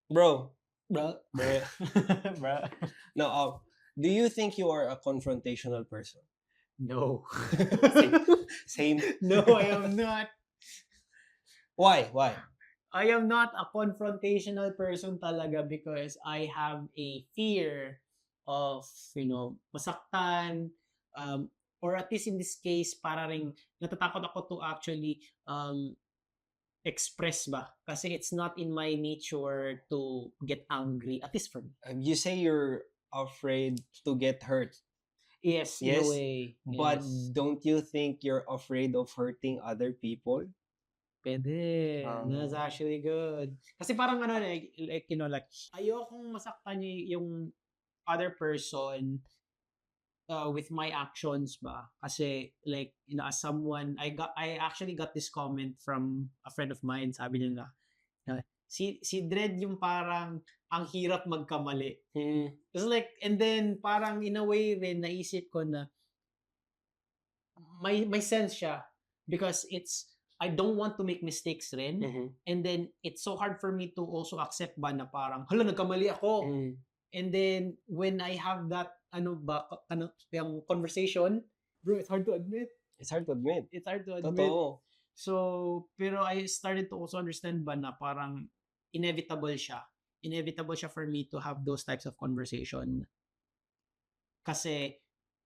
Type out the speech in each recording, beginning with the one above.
Bro, Bro. bro. Bro. No, do you think you are a confrontational person? No. Same. Same. No, I am not. Why? Why? I am not a confrontational person talaga because I have a fear of, masaktan, or at least in this case, para ring natatakot ako to actually express ba. Kasi it's not in my nature to get angry, at least for me. You say you're afraid to get hurt. Yes, in a Yes, way. but Yes. don't you think you're afraid of hurting other people? Pwede. That's Ah. actually good. Kasi parang ano, like, ayokong masaktan yung other person with my actions ba. Kasi like, as someone, I actually got this comment from a friend of mine. Sabi niya na si Dredd yung parang ang hirap magkamali. It's like, and then parang in a way rin naisip ko na may sense siya because I don't want to make mistakes rin. And then it's so hard for me to also accept ba na parang hala nagkamali ako. And then when I have that yung conversation, bro, it's hard to admit. It's hard to admit. It's hard to admit. Totoo. So, pero I started to also understand ba na parang inevitable siya. Inevitable siya for me to have those types of conversation. Kasi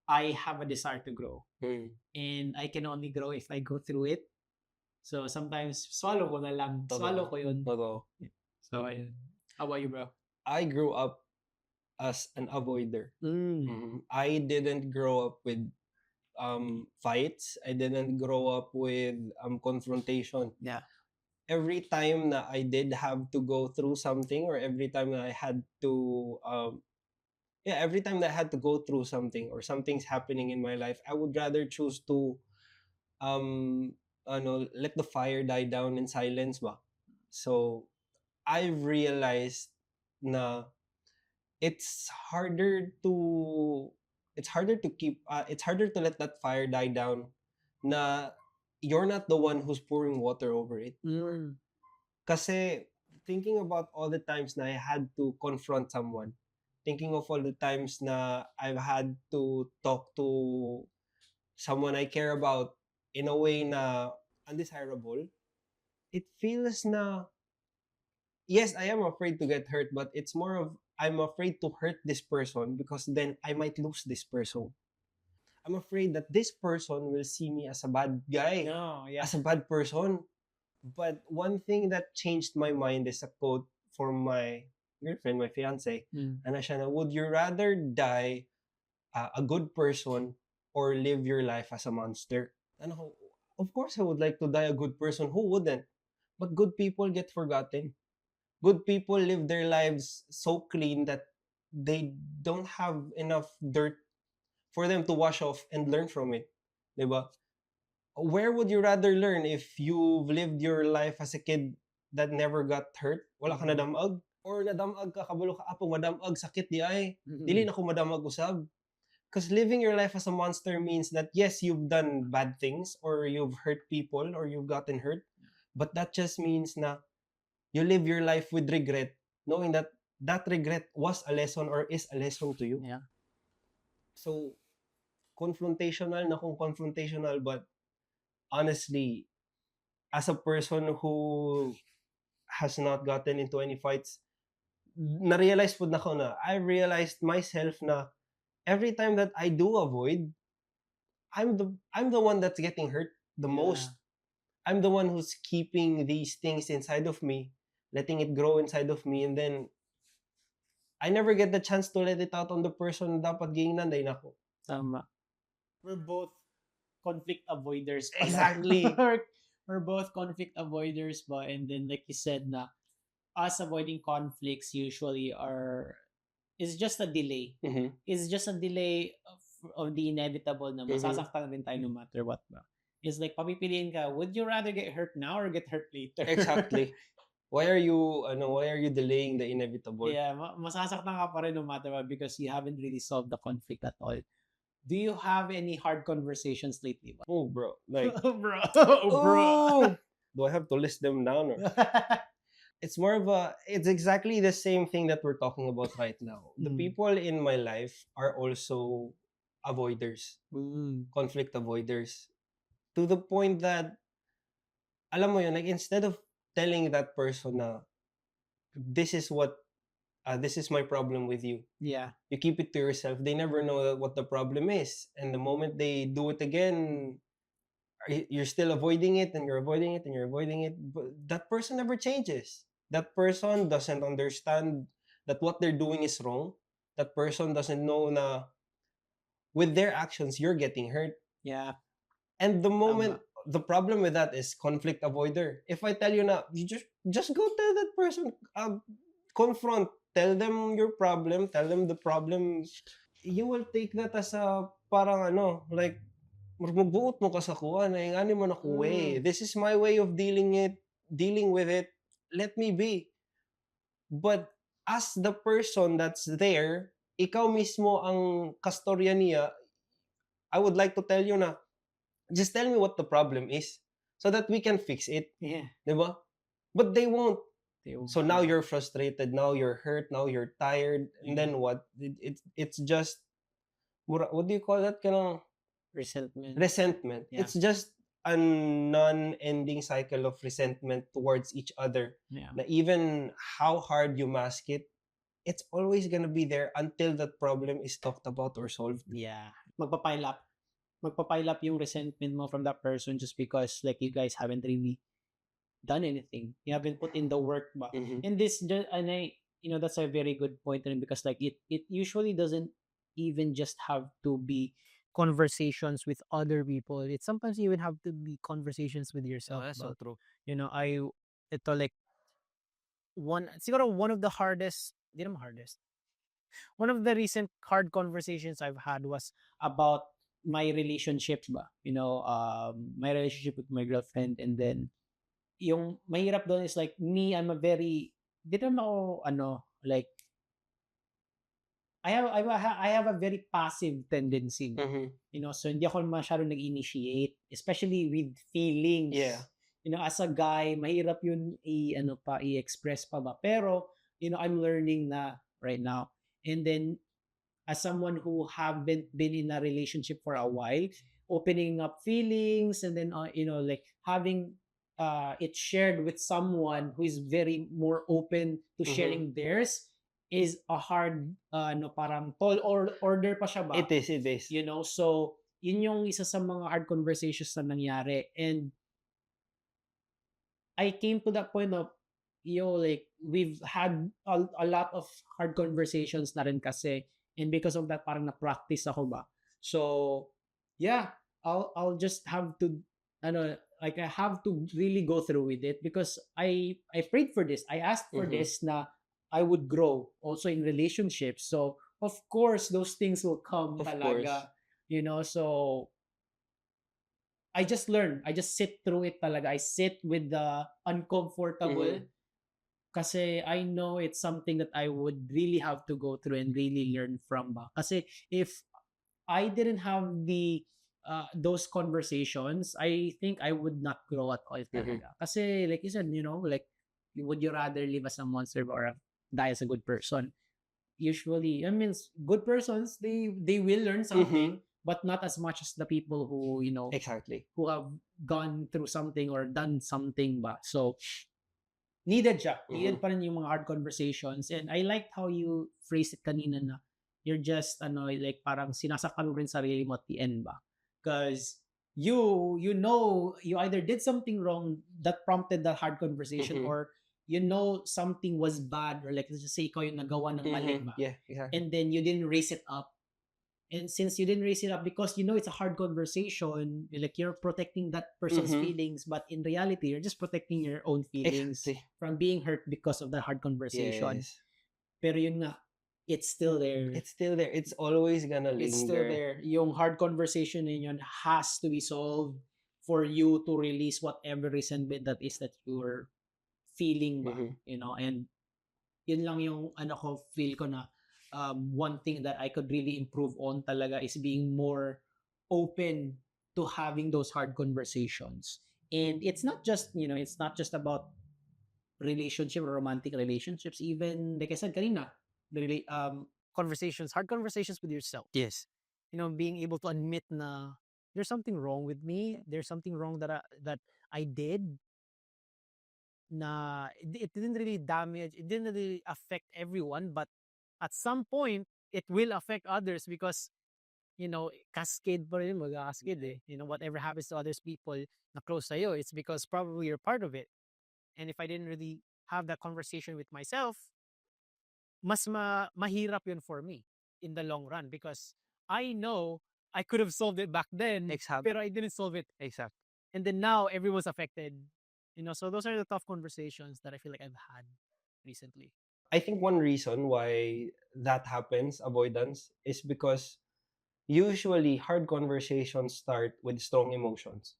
I have a desire to grow. And I can only grow if I go through it. So sometimes swallow ko na lang. Totoo. Swallow ko yun. Totoo. So ayun. How about you, bro? I grew up as an avoider. I didn't grow up with fights. I didn't grow up with confrontation. Yeah. Every time na I did have to go through something, or every time that I had to every time that I had to go through something or something's happening in my life, I would rather choose to let the fire die down in silence ba. So I've realized na it's harder to let that fire die down na you're not the one who's pouring water over it. Kasi thinking about all the times na I had to confront someone, thinking of all the times na I've had to talk to someone I care about in a way na undesirable, it feels na, yes, I am afraid to get hurt, but it's more of I'm afraid to hurt this person because then I might lose this person. I'm afraid that this person will see me as a bad guy, as a bad person. But one thing that changed my mind is a quote from my girlfriend, my fiance. Ano siya na, would you rather die a good person or live your life as a monster? Ano, of course I would like to die a good person. Who wouldn't? But good people get forgotten. Good people live their lives so clean that they don't have enough dirt for them to wash off and learn from it. Diba? Where would you rather learn if you've lived your life as a kid that never got hurt? Wala ka nadamag? Or nadamag ka, kabalo ka, apong madamag, sakit di ay. Dili na ko madamag usab. Because living your life as a monster means that yes, you've done bad things or you've hurt people or you've gotten hurt. But that just means na you live your life with regret, knowing that that regret was a lesson or is a lesson to you. Yeah. So, confrontational na kung confrontational, but honestly, as a person who has not gotten into any fights, na-realize po na ko na, I realized myself na every time that I do avoid, I'm the one that's getting hurt the most. I'm the one who's keeping these things inside of me, letting it grow inside of me, and then I never get the chance to let it out on the person na dapat ginanday na ko. Tama. We're both conflict avoiders. Exactly. We're both conflict avoiders ba, and then like you said na us avoiding conflicts usually is just a delay. It's just a delay of the inevitable na masasaktan rin tayo no matter what ba. It's like papipiliin ka, would you rather get hurt now or get hurt later? Exactly. Why are you delaying the inevitable? Yeah, masasaktan ka pa rin no matter what because you haven't really solved the conflict at all. Do you have any hard conversations lately? Oh, bro. Like, bro. oh, bro. Do I have to list them down? Or? it's more of a, it's exactly the same thing that we're talking about right now. The people in my life are also avoiders, conflict avoiders, to the point that, alam mo yun, like instead of telling that person na, this is my problem with you, Yeah. you keep it to yourself. They never know what the problem is, and the moment they do it again, you're still avoiding it, and you're avoiding it, and you're avoiding it. But that person never changes. That person doesn't understand that what they're doing is wrong. That person doesn't know na with their actions you're getting hurt. Yeah. And the moment Tama. the problem with that is conflict avoider. If I tell you na, you just go tell that person, confront, tell them your problem, tell them the problem, you will take that as a parang ano, like, magbuot mo ka sa kuha na yung ani mo na kuha. This is my way of dealing with it. Let me be. But as the person that's there, ikaw mismo ang kastorya niya, I would like to tell you na, just tell me what the problem is so that we can fix it. Yeah. Diba? But they won't. So now Yeah. you're frustrated, now you're hurt, now you're tired, and then what? It's just, what do you call that? Kanang resentment. Yeah. It's just a non-ending cycle of resentment towards each other. Yeah. Na even how hard you mask it, it's always gonna be there until that problem is talked about or solved. Yeah. Magpapile up yung resentment mo from that person just because like you guys haven't really done anything. You haven't put in the work ba. And this just, and I, that's a very good point rin, because like it usually doesn't even just have to be conversations with other people. It sometimes even have to be conversations with yourself. That's so But, true. ito like siguro one of the hardest, di naman hardest. One of the recent hard conversations I've had was about my relationship ba. My relationship with my girlfriend, and then yung mahirap doon is like me, I'm a very, di naman ako like I have a very passive tendency. So hindi ako masyadong nag-initiate, especially with feelings. Yeah. As a guy, mahirap yun i-express pa ba. Pero, I'm learning na right now. And then, as someone who haven't been in a relationship for a while, opening up feelings, and then, like having it shared with someone who is very more open to sharing theirs, is a hard parang tall order pa siya ba? It is. So yun yung isa sa mga hard conversations na nangyari, and I came to that point of like we've had a lot of hard conversations na rin kasi, and because of that parang na-practice ako ba. So yeah, I'll just have to like I have to really go through with it, because I prayed for this. I asked for this na I would grow also in relationships. So, of course, those things will come Of talaga. So I just learn. I just sit through it talaga. I sit with the uncomfortable, kasi I know it's something that I would really have to go through and really learn from ba. Kasi if I didn't have those conversations, I think I would not grow at all talaga. Kasi like you said, like, would you rather live as a monster or die as a good person? Usually, I mean, good persons, they will learn something, but not as much as the people who, Exactly. who have gone through something or done something ba. So, needed siya. Needed pa rin yung mga hard conversations. And I liked how you phrased it kanina na you're just, like parang sinasakal mo rin sarili mo at the end ba. Because you either did something wrong that prompted that hard conversation, or something was bad, or like let's just say ikaw yung nagawa ng mali ba. Yeah, exactly. And then you didn't raise it up. And since you didn't raise it up, because it's a hard conversation, like you're protecting that person's feelings, but in reality, you're just protecting your own feelings from being hurt because of that hard conversation. Yes. Pero yun nga, it's still there. It's still there. It's always gonna linger. It's still there. Yung hard conversation yun has to be solved for you to release whatever resentment that is that you're feeling ba, and yun lang yung feel ko na one thing that I could really improve on talaga is being more open to having those hard conversations. And it's not just, it's not just about relationship or romantic relationships, even like I said kanina, Conversations, hard conversations with yourself. Yes. Being able to admit na there's something wrong with me. There's something wrong that I did. Na it didn't really damage. It didn't really affect everyone, but at some point it will affect others because cascade pa rin mag-cascade eh. Whatever happens to others people na close sa'yo, it's because probably you're part of it. And if I didn't really have that conversation with myself, mas mahirap yun for me in the long run because I know I could have solved it back then, Exactly. pero I didn't solve it. Exactly. And then now everyone's affected. So those are the tough conversations that I feel like I've had recently. I think one reason why that happens, avoidance, is because usually hard conversations start with strong emotions.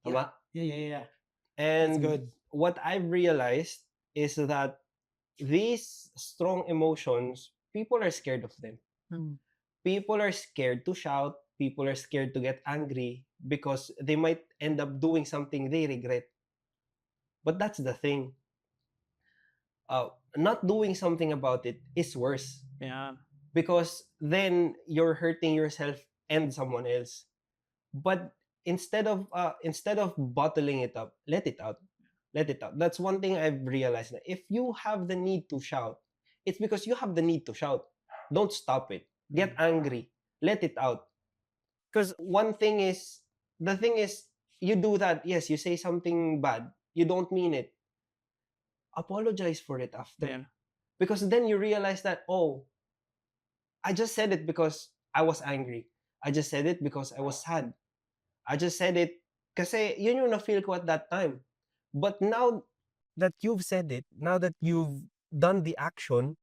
Tama? Yeah. And good. what I've realized is that these strong emotions, people are scared of them. People are scared to shout. People are scared to get angry because they might end up doing something they regret. But that's the thing. Not doing something about it is worse. Yeah. Because then you're hurting yourself and someone else. But instead of bottling it up, let it out. That's one thing I've realized. If you have the need to shout, it's because you have the need to shout. Don't stop it. Get angry. Let it out. Because the thing is, you do that. Yes, you say something bad. You don't mean it. Apologize for it after. Yeah. Because then you realize that, oh, I just said it because I was angry. I just said it because I was sad. I just said it kasi yun yung na-feel ko at that time. But now that you've said it, now that you've done the action,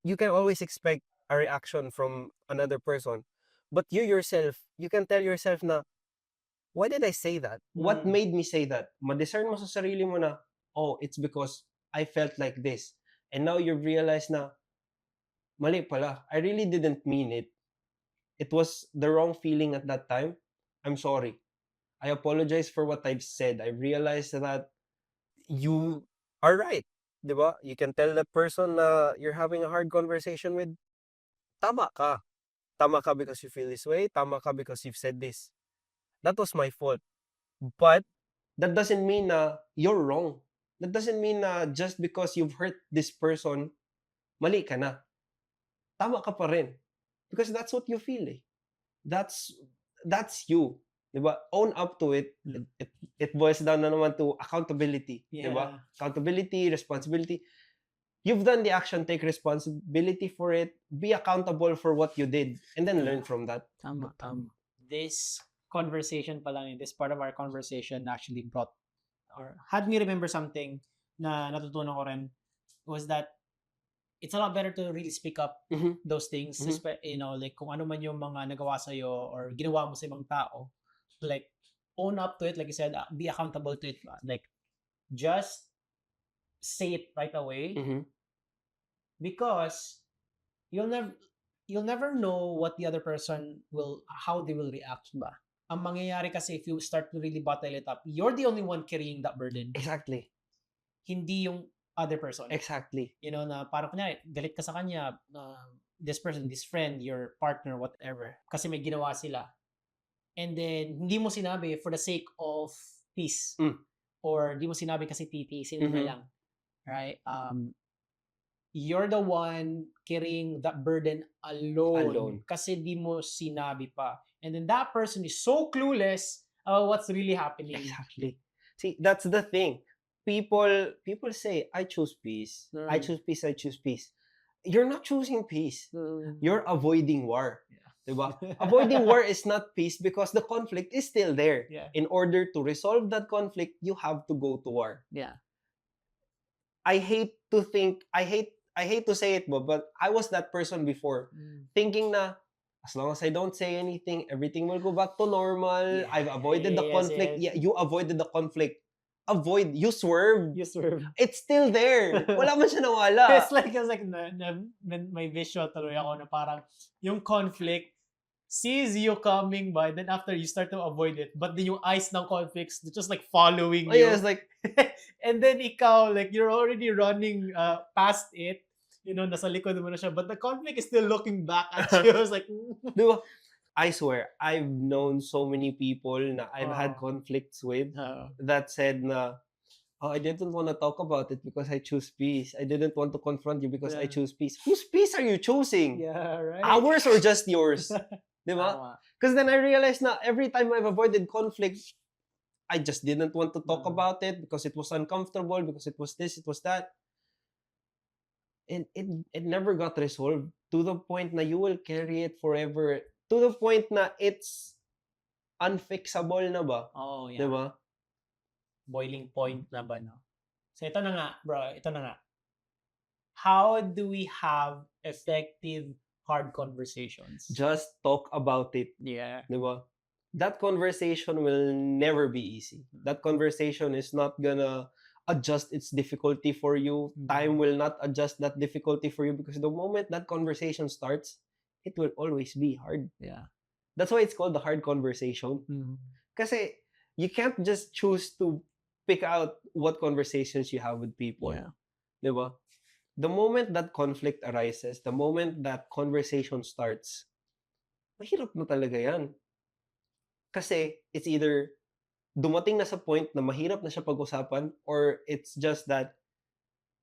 you can always expect a reaction from another person. But you yourself, you can tell yourself na, why did I say that? What made me say that? Ma-discern mo sa sarili mo na, oh, it's because I felt like this. And now you realize na, mali pala. I really didn't mean it. It was the wrong feeling at that time. I'm sorry. I apologize for what I've said. I realized that you are right. Diba? You can tell that person na you're having a hard conversation with, tama ka. Tama ka because you feel this way. Tama ka because you've said this. That was my fault. But that doesn't mean na you're wrong. That doesn't mean na just because you've hurt this person, mali ka na. Tama ka pa rin. Because that's what you feel eh. That's you. Diba? Own up to it. It boils down na naman to accountability. Yeah. Diba? Accountability, responsibility. You've done the action, take responsibility for it, be accountable for what you did, and then learn from that. Tama. This conversation pa lang, this part of our conversation actually brought or had me remember something na natutunan ko rin was that it's a lot better to really speak up those things. Like kung ano man yung mga nagawa sa'yo or ginawa mo sa ibang tao, like own up to it, like you said, be accountable to it. Like just say it right away because you'll never know what the other person how they will react ba. Ang mangyayari kasi if you start to really bottle it up, you're the only one carrying that burden. Exactly. Hindi yung other person. Exactly. Na parang kunyari, galit ka sa kanya, this person, this friend, your partner, whatever, kasi may ginawa sila. And then, hindi mo sinabi for the sake of peace. Or hindi mo sinabi kasi titiisin na lang. Right? You're the one carrying that burden alone. Kasi di mo sinabi pa. And then that person is so clueless about what's really happening. Exactly. See, that's the thing. People say, I choose peace. I choose peace. I choose peace. You're not choosing peace. You're avoiding war. Yeah. Diba? Avoiding war is not peace because the conflict is still there. Yeah. In order to resolve that conflict, you have to go to war. Yeah. I hate to say it, but I was that person before. Thinking na, as long as I don't say anything, everything will go back to normal. Yeah. I've avoided the conflict. Yes. Yeah, you avoided the conflict. You swerve. It's still there. Wala man siya nawala. It's like may visual tuloy ako na parang yung conflict sees you coming by, then after you start to avoid it, but then yung eyes ng conflicts, they're just like following Oh you. yeah, it's like, And then ikaw, like, you're already running past it, nasa likod mo na siya, but the conflict is still looking back at you. I was like, di ba? I swear, I've known so many people na I've had Oh. conflicts with that said na, oh, I didn't want to talk about it because I choose peace. I didn't want to confront you because I Yeah. choose peace. Whose peace are you choosing? yeah, right. Ours or just yours? Di ba? Tama. Because then I realized na every time I've avoided conflict, I just didn't want to talk about it because it was uncomfortable, because it was this, it was that. And it never got resolved to the point na you will carry it forever. To the point na it's unfixable na ba? Oh, yeah. Di ba? Boiling point na ba, no? So, ito na nga, bro. Ito na nga. How do we have effective hard conversations? Just talk about it. Yeah. Di ba? That conversation will never be easy. That conversation is not gonna adjust its difficulty for you. Time will not adjust that difficulty for you because the moment that conversation starts, it will always be hard. Yeah. That's why it's called the hard conversation. Kasi you can't just choose to pick out what conversations you have with people. Yeah. Diba? The moment that conflict arises, the moment that conversation starts, mahirap na talaga yan. Kasi it's either dumating na sa point na mahirap na siya pag-usapan or it's just that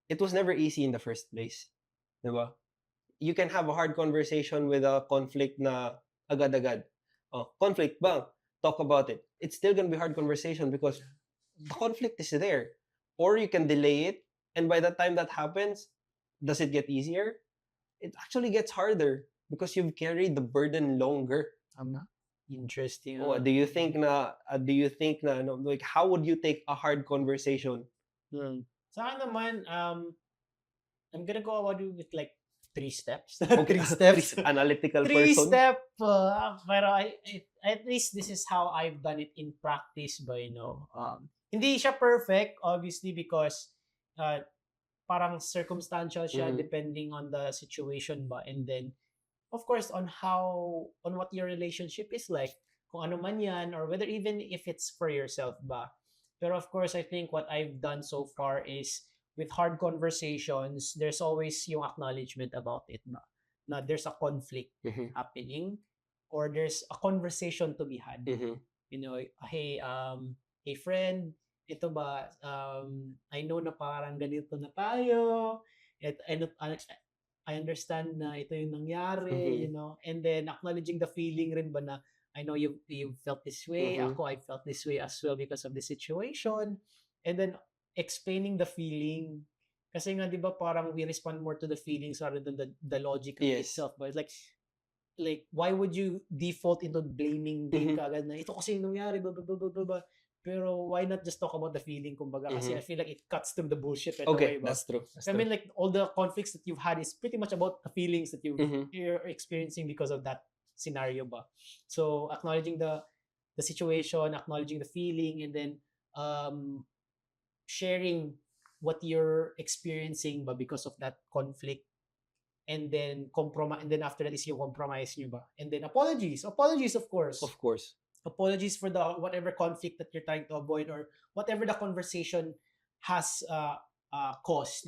it was never easy in the first place. Diba? You can have a hard conversation with a conflict na agad-agad. Oh, conflict, bang, talk about it. It's still gonna be hard conversation because the conflict is there. Or you can delay it, and by the time that happens, does it get easier? It actually gets harder because you've carried the burden longer. Interesting. Oh, do you think na no, like how would you take a hard conversation? Sa akin naman, I'm gonna go about it with like 3 steps. Okay, 3 steps. Analytical 3 person. step. Pero at least this is how I've done it in practice. But hindi siya perfect, obviously, because parang circumstantial siya depending on the situation ba. And then, of course, on what your relationship is like. Kung ano man yan, or whether even if it's for yourself ba. Pero of course, I think what I've done so far is with hard conversations, there's always yung acknowledgement about it ba. Na there's a conflict happening or there's a conversation to be had. Hey friend, ito ba, I know na parang ganito na tayo. I understand na ito yung nangyari, and then acknowledging the feeling rin ba na I know you felt this way, ako I felt this way as well because of the situation, and then explaining the feeling. Kasi nga, di ba, parang we respond more to the feelings rather than the logic itself. But it's like, why would you default into blaming game kagad na ito kasi yung nangyari, blah, blah, blah, blah, blah. Pero why not just talk about the feeling, kumbaga? Kasi I feel like it cuts through the bullshit right away. That's true. I mean, like, all the conflicts that you've had is pretty much about the feelings that you're experiencing because of that scenario ba. So, acknowledging the situation, acknowledging the feeling, and then sharing what you're experiencing ba because of that conflict. And then compromise, and then after that is yung compromise nyo ba. And then apologies, of course. Of course. Apologies for the whatever conflict that you're trying to avoid or whatever the conversation has caused.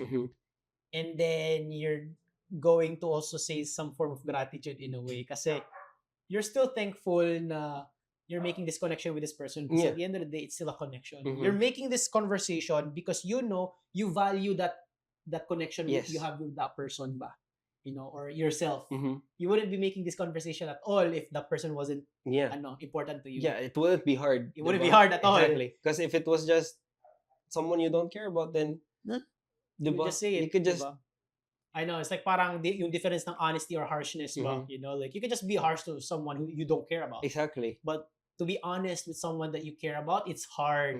And then you're going to also say some form of gratitude in a way kasi you're still thankful na you're making this connection with this person because at the end of the day it's still a connection. You're making this conversation because you value that connection you have with that person ba, or yourself. You wouldn't be making this conversation at all if that person wasn't important to you. Yeah, it wouldn't be hard. It wouldn't be hard at all. Exactly. Because if it was just someone you don't care about, then you just say it. You could just... Diba? I know, it's like parang yung difference ng honesty or harshness ba, like you can just be harsh to someone who you don't care about. Exactly. But to be honest with someone that you care about, it's hard.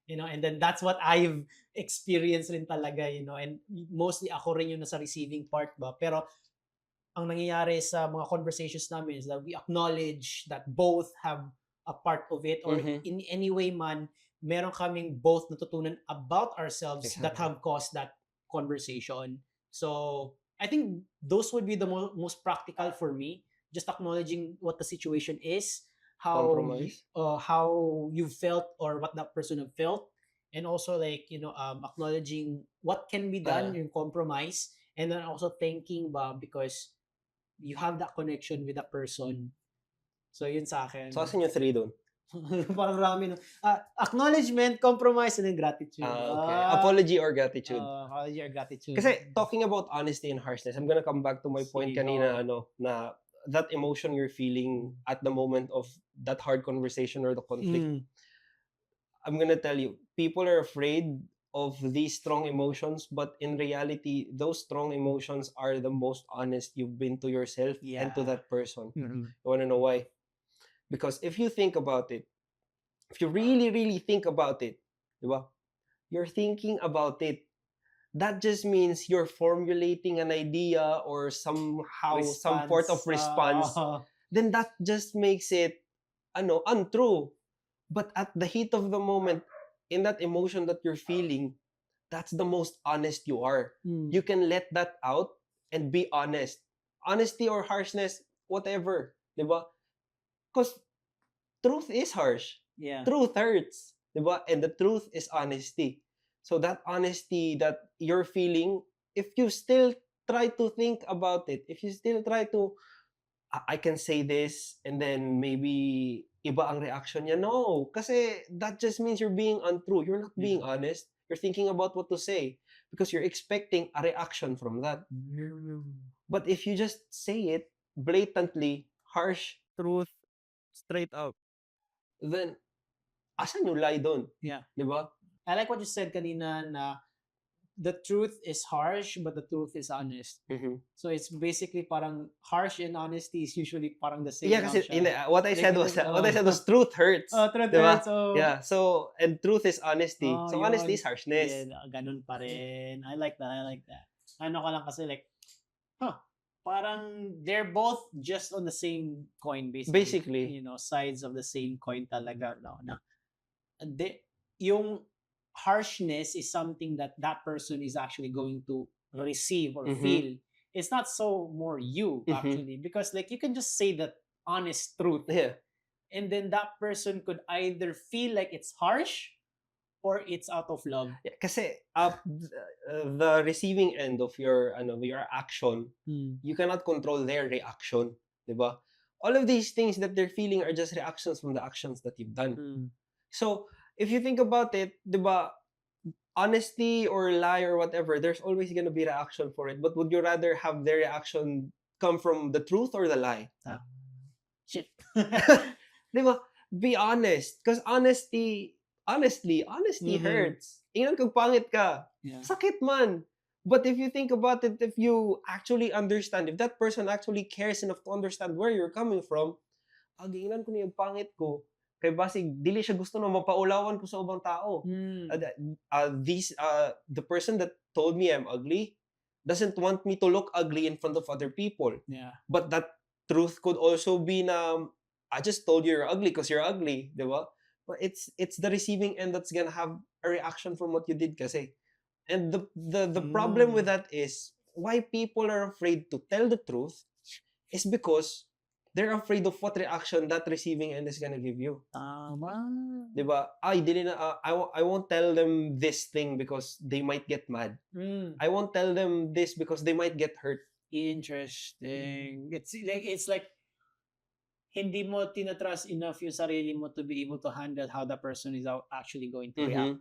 And then that's what I've experienced rin talaga, and mostly ako rin yung nasa receiving part ba. Pero ang nangyayari sa mga conversations namin is that we acknowledge that both have a part of it or in any way man, meron kaming both natutunan about ourselves that have caused that conversation. So, I think those would be the most practical for me just acknowledging what the situation is, Compromise. how you felt or what that person have felt, and also like acknowledging what can be done in compromise, and then also thanking ba because you have that connection with that person. So yun sa akin. So, asan yung 3 doon? Parang rami no. Acknowledgement, compromise, and then gratitude. Okay. Apology or gratitude. Apology or gratitude. Kasi talking about honesty and harshness, I'm gonna come back to my point Sige, kanina, na that emotion you're feeling at the moment of that hard conversation or the conflict. I'm gonna tell you, people are afraid of these strong emotions, but in reality, those strong emotions are the most honest you've been to yourself and to Yeah. that person. Mhm. You wanna know why? Because if you think about it, if you really, really think about it, diba? You're thinking about it. That just means you're formulating an idea or somehow some sort of response. Then that just makes it untrue. But at the heat of the moment, in that emotion that you're feeling, that's the most honest you are. You can let that out and be honest. Honesty or harshness, whatever. Diba? Because truth is harsh. Yeah. Truth hurts. Diba? And the truth is honesty. So that honesty that you're feeling, if you still try to think about it, if you still try to, I can say this, and then maybe iba ang reaction niya. No, kasi that just means you're being untrue. You're not being honest. You're thinking about what to say because you're expecting a reaction from that. But if you just say it blatantly, harsh, Truth, straight out. then asan yung lie doon? Yeah. Diba? I like what you said kanina na the truth is harsh, but the truth is honest. Mm-hmm. So it's basically parang harsh and honesty is usually parang the same. Yeah, kasi what I said was truth hurts. Truth diba? hurts. Oh. Yeah, so, and truth is honesty. So yun. honesty is harshness. Yeah, ganun pa rin. I like that. Ano ka lang kasi like, parang they're both just on the same coin basically. Sides of the same coin talaga. No? Yung harshness is something that person is actually going to receive or feel. It's not so more you actually, because like you can just say the honest truth, and then that person could either feel like it's harsh or it's out of love. Yeah, kasi the receiving end of your action, you cannot control their reaction, diba? All of these things that they're feeling are just reactions from the actions that you've done. So if you think about it, diba, honesty or lie or whatever, there's always gonna be reaction for it. But would you rather have their reaction come from the truth or the lie? Shit. Diba? Be honest. Because honestly hurts. Ingnan kung pangit ka. Yeah. Sakit man. But if you think about it, if you actually understand, if that person actually cares enough to understand where you're coming from, ingnan ko niya yung pangit ko. Kay basig dili siya gusto na mapaulawan ko sa ubang tao. The person that told me I'm ugly doesn't want me to look ugly in front of other people. Yeah. But that truth could also be na I just told you you're ugly because you're ugly, diba? But it's the receiving end that's gonna have a reaction from what you did kasi. And the problem with that is why people are afraid to tell the truth is because they're afraid of what reaction that receiving end is gonna give you. Tama. Diba? I won't tell them this thing because they might get mad. I won't tell them this because they might get hurt. Interesting. It's like hindi mo tinatrust enough yung sarili mo to be able to handle how the person is actually going to react.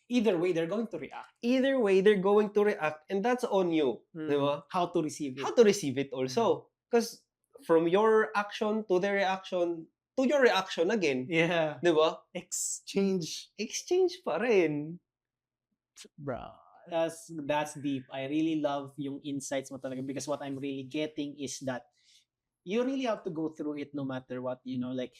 Either way, they're going to react. Either way, they're going to react, and that's on you. Diba? How to receive it. How to receive it also. Because from your action to their reaction to your reaction again. Yeah. Diba? Exchange pa rin. Bro, that's deep. I really love yung insights mo talaga because what I'm really getting is that you really have to go through it no matter what, like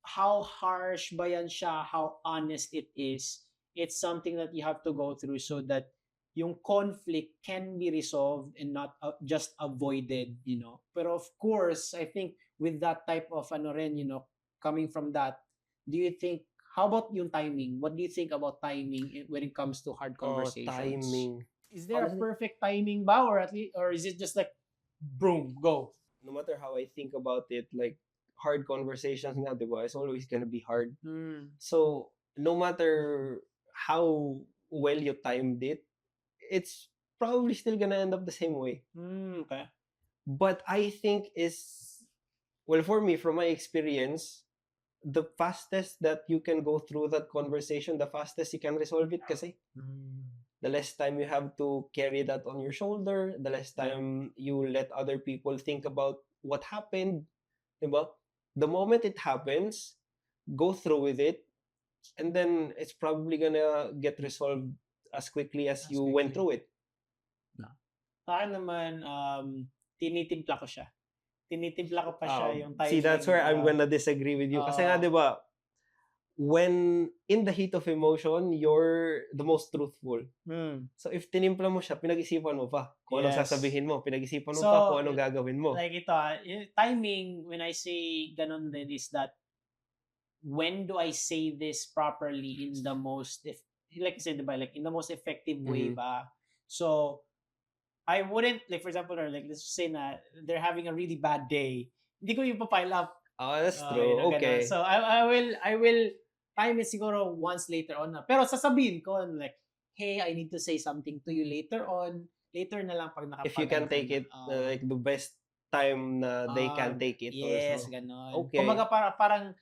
how harsh ba yan siya, how honest it is. It's something that you have to go through so that yung conflict can be resolved and not just avoided, Pero of course, I think with that type of coming from that, do you think, how about yung timing? What do you think about timing when it comes to hard conversations? Timing. Is there a perfect timing ba, or is it just like, boom, go? no matter how I think about it, like hard conversations nga, diba, it's always gonna be hard. So no matter how well you timed it, it's probably still gonna end up the same way. Okay. But I think well, for me, from my experience, the fastest that you can go through that conversation, the fastest you can resolve it kasi. The less time you have to carry that on your shoulder, the less time you let other people think about what happened, diba? The moment it happens, go through with it, and then it's probably gonna get resolved as quickly as you went through it. Sa akin naman, tinitimpla ko siya. Tinitimpla ko pa siya yung timing. See, that's where I'm gonna disagree with you. Kasi nga, diba, when in the heat of emotion, you're the most truthful. So if tinimpla mo siya, pinag-isipan mo pa kung anong sasabihin mo, pinag-isipan mo pa kung anong gagawin mo. Like ito, timing, when I say ganun din, is that when do I say this properly in the most, like I said, diba, like in the most effective way ba? So I wouldn't, like for example, or like let's just say na they're having a really bad day, hindi ko yung pa-pile up. Oh, that's true. Okay. Ganun. So I will time it siguro once later on na. Pero sasabihin ko like, hey, I need to say something to you later on. Later na lang pag nakapag. If you can take it, like the best time na they can take it. Yes, also. Ganon. Okay. Kumaga parang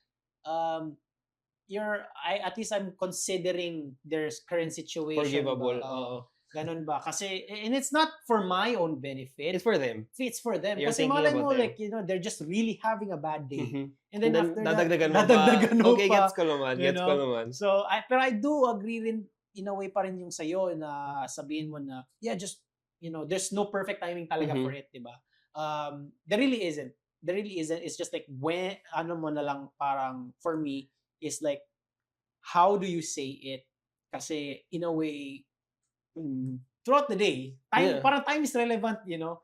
at least I'm considering their current situation. Forgivable. Ganon ba? Kasi, and it's not for my own benefit. It's for them. It's for them. You're Kasi thinking malay about mo, them. like, you know, they're just really having a bad day. And then after dadagdagan that, mo pa. Okay, gets ko naman. Gets ko naman. So, pero I do agree rin, in a way pa rin yung sa'yo na sabihin mo na, yeah, just, you know, there's no perfect timing talaga for it, diba? There really isn't. There really isn't. It's just like, when, ano mo na lang parang, for me, is like, how do you say it? Kasi, in a way, throughout the day, parang time is relevant, you know?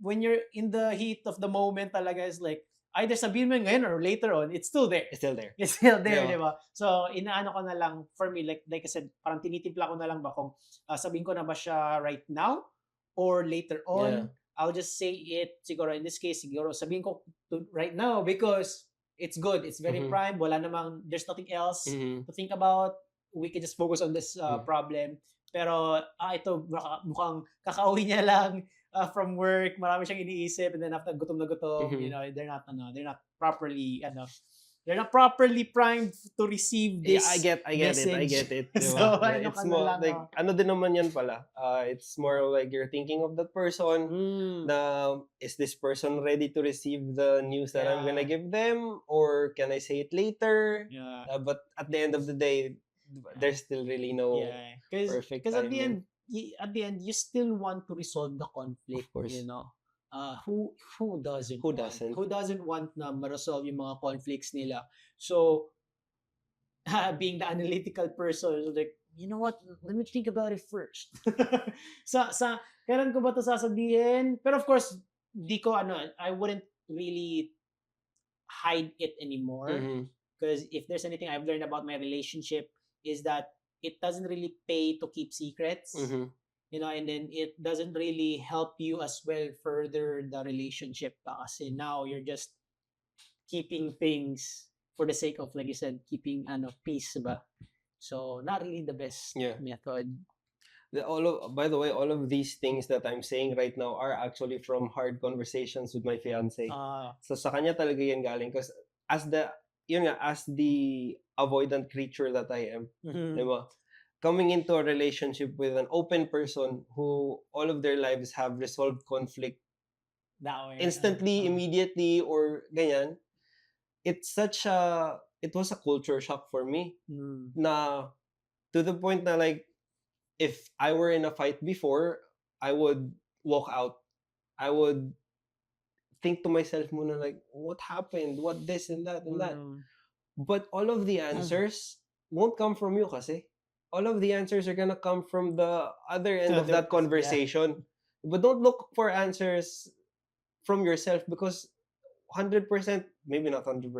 When you're in the heat of the moment talaga, is like, either sabihin mo ngayon or later on, it's still there. It's still there. It's still there, di ba? So, inaano ko na lang, for me, like I said, parang tinitimpla ko na lang ba kung sabihin ko na ba siya right now or later on. Yeah. I'll just say it, siguro, in this case, siguro, sabihin ko right now because it's good. It's very prime. Wala namang, there's nothing else to think about. We can just focus on this problem. Pero, ito, mukhang kakauwi niya lang from work, marami siyang iniisip, and then after gutom na gutom, you know, they're not properly primed to receive this. Yeah, I get it. Diba? So, it's more like, ano din naman yan pala. It's more like you're thinking of that person, na is this person ready to receive the news that I'm gonna give them, or can I say it later? Yeah. But at the end of the day, there's still really no perfect Because timing. at the end, you still want to resolve the conflict, Of course. you know. Who doesn't? Who doesn't? Who doesn't want na ma-resolve yung mga conflicts nila? So, being the analytical person, like, you know what? Let me think about it first. Kailan ko ba ito sasabihin? Pero of course, I wouldn't really hide it anymore. Because if there's anything I've learned about my relationship, is that it doesn't really pay to keep secrets, you know, and then it doesn't really help you as well further the relationship kasi now you're just keeping things for the sake of, like you said, keeping peace ba? So not really the best method. By the way, all of these things that I'm saying right now are actually from hard conversations with my fiance. So sa kanya talaga yan galing, because as the avoidant creature that I am, diba? Coming into a relationship with an open person who all of their lives have resolved conflict that way, instantly, immediately, or ganyan, it was a culture shock for me. Na to the point na, like, if I were in a fight before, I would walk out. I would think to myself muna, like, what happened? What this and that and that? But all of the answers won't come from you kasi. All of the answers are gonna come from the other end of that conversation. But don't look for answers from yourself, because 100%, maybe not 100%,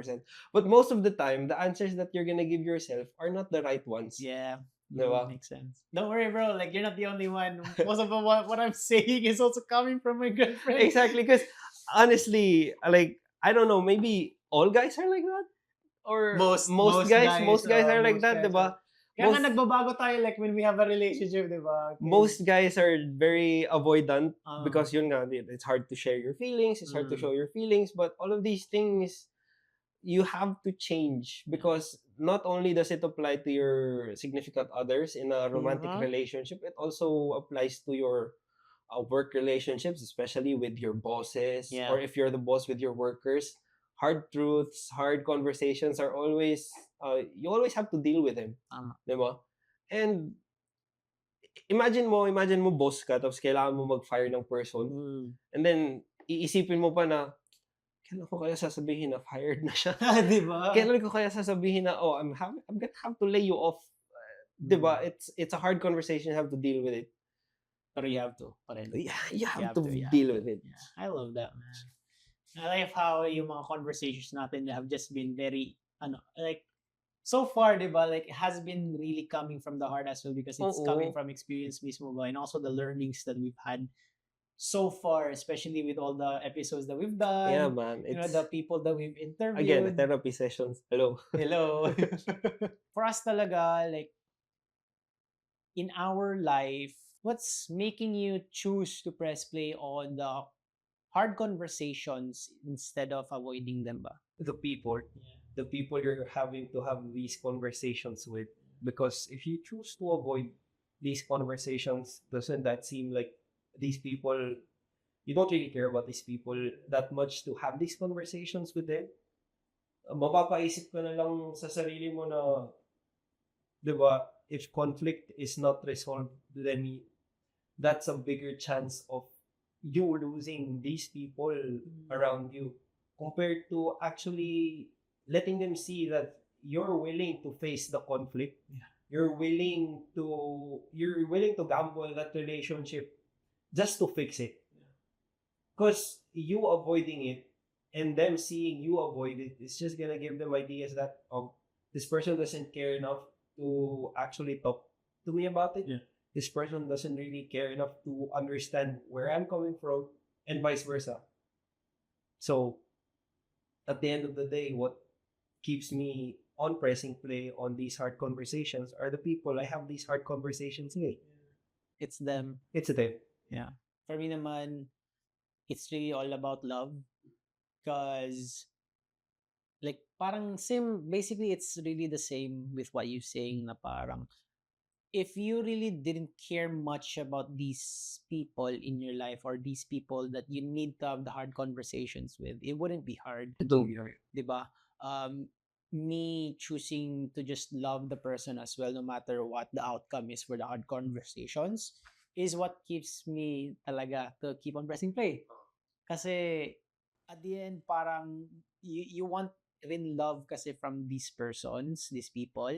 but most of the time, the answers that you're gonna give yourself are not the right ones. Yeah. Diba? Makes sense. Don't worry, bro. Like, you're not the only one. Most of what I'm saying is also coming from my girlfriend. Exactly, because honestly, like, I don't know, maybe all guys are like that? Or most guys are like that, diba? Kaya nga Most nagbabago tayo like when we have a relationship, di ba? most guys are very avoidant Ah. because yun nga, it's hard to share your feelings, it's hard to show your feelings, but all of these things you have to change because not only does it apply to your significant others in a romantic relationship, it also applies to your work relationships, especially with your bosses, Yeah. or if you're the boss with your workers. Hard truths, hard conversations are always, you always have to deal with them. Tama. Diba? And imagine mo boss ka, tapos kailangan mo mag-fire ng person, and then iisipin mo pa na, kailan ko kaya sasabihin na fired na siya? Di ba? Kailan ko kaya sasabihin na, oh, I'm gonna have to lay you off. Diba? It's a hard conversation, you have to deal with it. Pero you have to. Pa rin. Yeah, you have have to to, deal with it. Yeah, I love that, man. I like how yung mga conversations natin have just been very, like, so far, di ba, like, it has been really coming from the heart as well because it's coming from experience mismo ba, and also the learnings that we've had so far, especially with all the episodes that we've done. Yeah, man. You know, the people that we've interviewed. Again, the therapy sessions. Hello. Hello. For us talaga, like, in our life, what's making you choose to press play on the hard conversations instead of avoiding them ba? The people. The people you're having to have these conversations with. Because if you choose to avoid these conversations, doesn't that seem like these people, you don't really care about these people that much to have these conversations with them? Mapapaisip ka na lang sa sarili mo na, diba, if conflict is not resolved, then that's a bigger chance of you losing these people around you compared to actually letting them see that you're willing to face the conflict. Yeah. You're willing to gamble that relationship just to fix it. Because you avoiding it and them seeing you avoid it, it's just gonna give them ideas that this person doesn't care enough to actually talk to me about it. Yeah. This person doesn't really care enough to understand where I'm coming from, and vice versa. So, at the end of the day, what keeps me on pressing play on these hard conversations are the people I have these hard conversations with. It's them. It's them. Yeah. For me naman, it's really all about love. Because, like, parang same, basically, it's really the same with what you're saying na parang, if you really didn't care much about these people in your life or these people that you need to have the hard conversations with, it wouldn't be hard. Diba? Me choosing to just love the person as well, no matter what the outcome is for the hard conversations, is what keeps me talaga to keep on pressing play. Kasi at the end, parang you want rin love kasi from these persons, these people,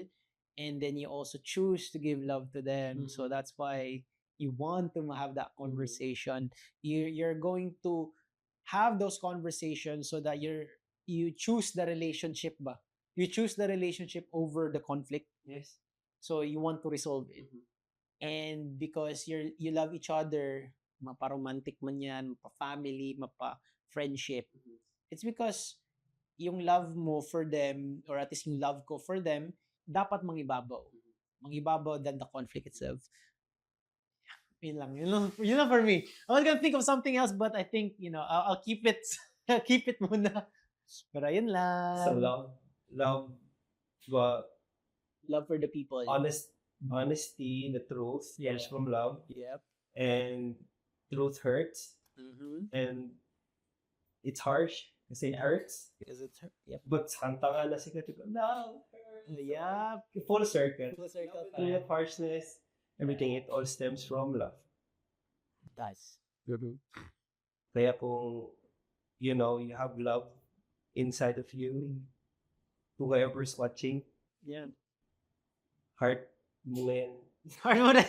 and then you also choose to give love to them. So that's why you want to have that conversation. You're going to have those conversations so that you choose the relationship ba? You choose the relationship over the conflict. Yes. So you want to resolve it. And because you love each other, mapa-romantic man yan, mapa-family, mapa-friendship, it's because yung love mo for them, or at least yung love ko for them, dapat mangibabaw. Mangibabaw than the conflict itself. Yun lang. Yun lang for me. I was gonna think of something else, but I think, I'll keep it, keep it muna. Pero yun lang. So love, Love for the people. honesty, the truth comes from love. Yep. And truth hurts. And it's harsh kasi it hurts. Because it's hurt. Yep. But hantang na sikat ko, love hurts. Yep. Full circle. Full circle. Through that harshness, everything, it all stems from love. It does. Kaya kung, you have love inside of you, to whoever's watching, Yeah. heart mo na yan. Heart mo na.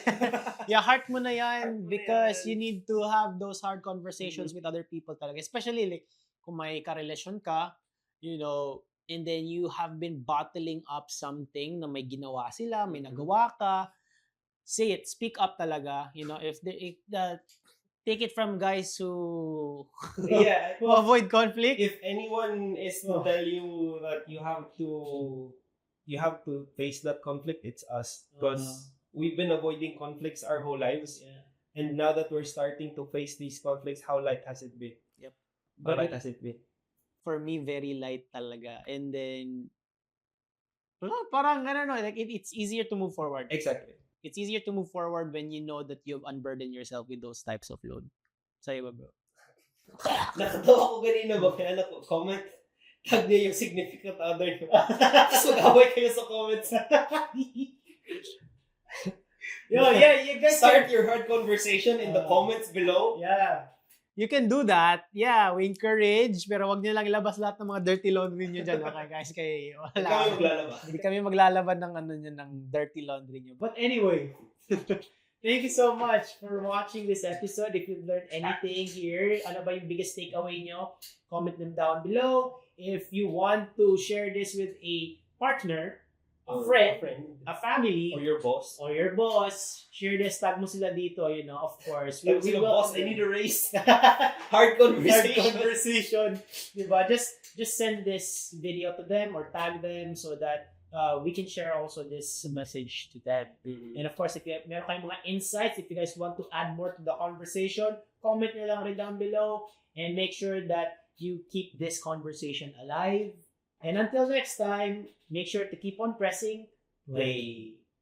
Yeah, heart mo na yan because you need to have those hard conversations with other people talaga. Especially like kung may karelasyon ka, and then you have been bottling up something na may ginawa sila, may nagawa ka, say it, speak up talaga. If the take it from guys who Yeah. who avoid conflict. If anyone is to tell you that you have to face that conflict, it's us. Because we've been avoiding conflicts our whole lives. Yeah. And now that we're starting to face these conflicts, how light has it been? Yep. How light has it been? For me, very light talaga. And then, parang, I don't know, like, it's easier to move forward. Exactly. It's easier to move forward when you know that you've unburdened yourself with those types of load. Sa'yo ba, bro? Nakatawa ko kanina ba? Kaya comment. Tag niya yung significant other niyo. Tapos mag-away kayo sa comments. Yeah, you guys Start your hard conversation in the comments below. Yeah. You can do that. Yeah, we encourage, pero wag niyo lang ilabas lahat ng mga dirty laundry niyo dyan, okay guys? Kaya Hindi kami maglalaba. Hindi kami maglalaban ng ng dirty laundry niyo. But anyway, thank you so much for watching this episode. If you've learned anything here, ano ba yung biggest takeaway niyo? Comment them down below. If you want to share this with a partner, a friend, a family, or your boss, share this, tag mo sila dito, of course. We will, boss, I need a raise. Hard conversation. Diba? Just send this video to them or tag them so that we can share also this message to them. And of course, if meron kayong mga insights, if you guys want to add more to the conversation, comment nyo lang rin down below and make sure that you keep this conversation alive. And until next time, make sure to keep on pressing play.